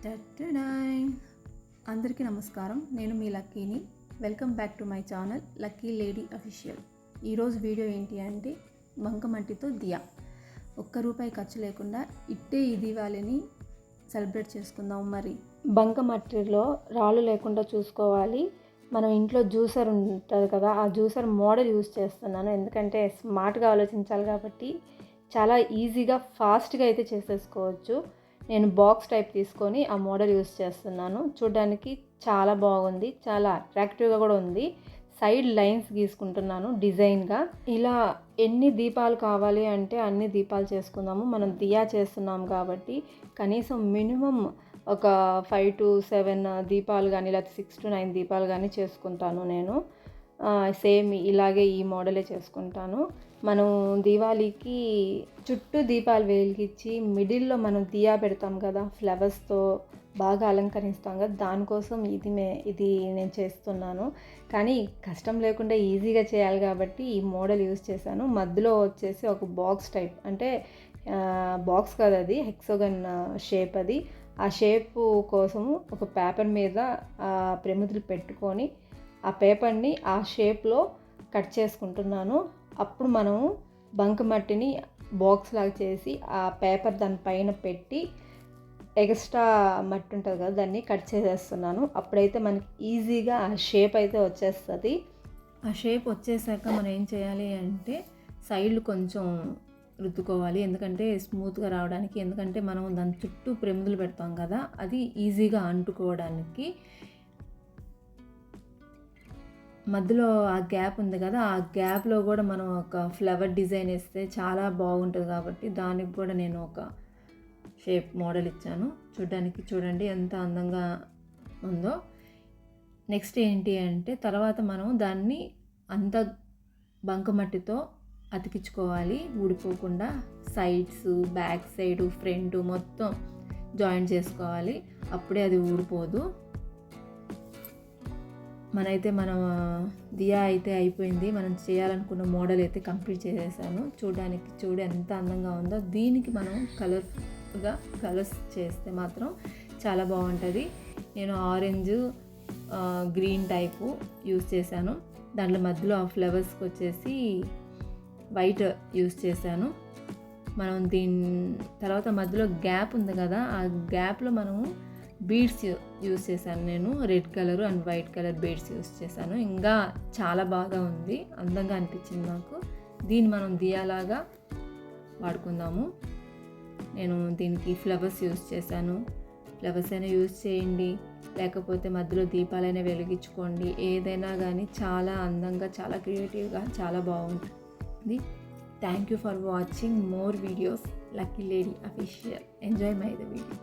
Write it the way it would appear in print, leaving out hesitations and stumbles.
టట్టడాయ్. అందరికీ నమస్కారం. నేను మీ లక్కీని. Welcome back to my channel lucky lady official. ఈరోజు వీడియో ఏంటి అంటే బంకమట్టితో దియా. ₹1 ఖర్చు లేకుండా ఇట్టే ఈ దీవాళిని సెలబ్రేట్ చేసుకుందాం. మరి బంకమట్టిలో రాళ్ళు లేకుండా చూసుకోవాలి. మనం ఇంట్లో జ్యూసర్ ఉంటుంది కదా, ఆ జ్యూసర్ మోడల్ యూజ్ చేస్తున్నాను. ఎందుకంటే స్మార్ట్గా ఆలోచించాలి కాబట్టి చాలా ఈజీగా ఫాస్ట్గా అయితే చేసేసుకోవచ్చు. నేను బాక్స్ టైప్ తీసుకొని ఆ మోడల్ యూజ్ చేస్తున్నాను. చూడడానికి చాలా బాగుంది, చాలా అట్రాక్టివ్గా కూడా ఉంది. సైడ్ లైన్స్ గీసుకుంటున్నాను డిజైన్గా. ఇలా ఎన్ని దీపాలు కావాలి అంటే అన్ని దీపాలు చేసుకుందాము. మనం దియా చేస్తున్నాం కాబట్టి కనీసం మినిమం ఒక 5 to 7 దీపాలు కానీ లేకపోతే 6 to 9 దీపాలు కానీ చేసుకుంటాను నేను. సేమ్ ఇలాగే ఈ మోడలే చేసుకుంటాను. మనం దీవాళీకి చుట్టూ దీపాలు వెలిగించి మిడిల్లో మనం దియా పెడతాం కదా, ఫ్లవర్స్తో బాగా అలంకరిస్తాం కదా, దానికోసం ఇది నేను చేస్తున్నాను. కానీ కష్టం లేకుండా ఈజీగా చేయాలి కాబట్టి ఈ మోడల్ యూజ్ చేశాను. మధ్యలో వచ్చేసి ఒక బాక్స్ టైప్, అంటే బాక్స్ కాదు, అది హెక్సాగన్ షేప్. అది ఆ షేప్ కోసము ఒక పేపర్ మీద ప్రమిదలు పెట్టుకొని ఆ పేపర్ని ఆ షేప్లో కట్ చేసుకుంటున్నాను. అప్పుడు మనము బంకమట్టిని బాక్స్ లాగా చేసి ఆ పేపర్ దానిపైన పెట్టి ఎక్స్ట్రా మట్టి ఉంటుంది కదా, దాన్ని కట్ చేసేస్తున్నాను. అప్పుడైతే మనకి ఈజీగా ఆ షేప్ అయితే వచ్చేస్తుంది. ఆ షేప్ వచ్చేసాక మనం ఏం చేయాలి అంటే సైడ్లు కొంచెం రుద్దుకోవాలి, ఎందుకంటే స్మూత్గా రావడానికి. ఎందుకంటే మనం దాని చుట్టూ ప్రమిదలు పెడతాం కదా, అది ఈజీగా అంటుకోవడానికి. మధ్యలో ఆ గ్యాప్ ఉంది కదా, ఆ గ్యాప్లో కూడా మనం ఒక ఫ్లవర్ డిజైన్ వేస్తే చాలా బాగుంటుంది కాబట్టి దానికి కూడా నేను ఒక షేప్ మోడల్ ఇచ్చాను. చూడండి ఎంత అందంగా ఉందో. నెక్స్ట్ ఏంటి అంటే తర్వాత మనం దాన్ని అంత బంకమట్టితో అతికించుకోవాలి, ఊడిపోకుండా. సైడ్స్, బ్యాక్ సైడ్, ఫ్రంట్ మొత్తం జాయిన్ చేసుకోవాలి, అప్పుడే అది ఊడిపోదు. మన దియా అయితే అయిపోయింది. మనం చేయాలనుకున్న మోడల్ అయితే కంప్లీట్ చేసేసాను. చూడు ఎంత అందంగా ఉందో. దీనికి మనం కలర్స్ చేస్తే మాత్రం చాలా బాగుంటుంది. నేను ఆరెంజ్, గ్రీన్ టైపు యూస్ చేశాను. దాంట్లో మధ్యలో ఆ ఫ్లవర్స్కి వచ్చేసి వైట్ యూస్ చేశాను. మనం దీని తర్వాత మధ్యలో గ్యాప్ ఉంది కదా, ఆ గ్యాప్లో మనము బీడ్స్ యూస్ చేశాను. నేను red colour and white colour beads use చేశాను. ఇంకా చాలా బాగా ఉంది, అందంగా అనిపించింది నాకు. దీన్ని మనం దియాలాగా వాడుకుందాము. నేను దీనికి ఫ్లవర్స్ యూస్ చేశాను. ఫ్లవర్స్ అయినా యూస్ చేయండి, లేకపోతే మధ్యలో దీపాలైనా వెలిగించుకోండి. ఏదైనా కానీ చాలా అందంగా, చాలా క్రియేటివ్గా, చాలా బాగుంటుంది. Thank you for watching more videos lucky lady official. Enjoy my the video.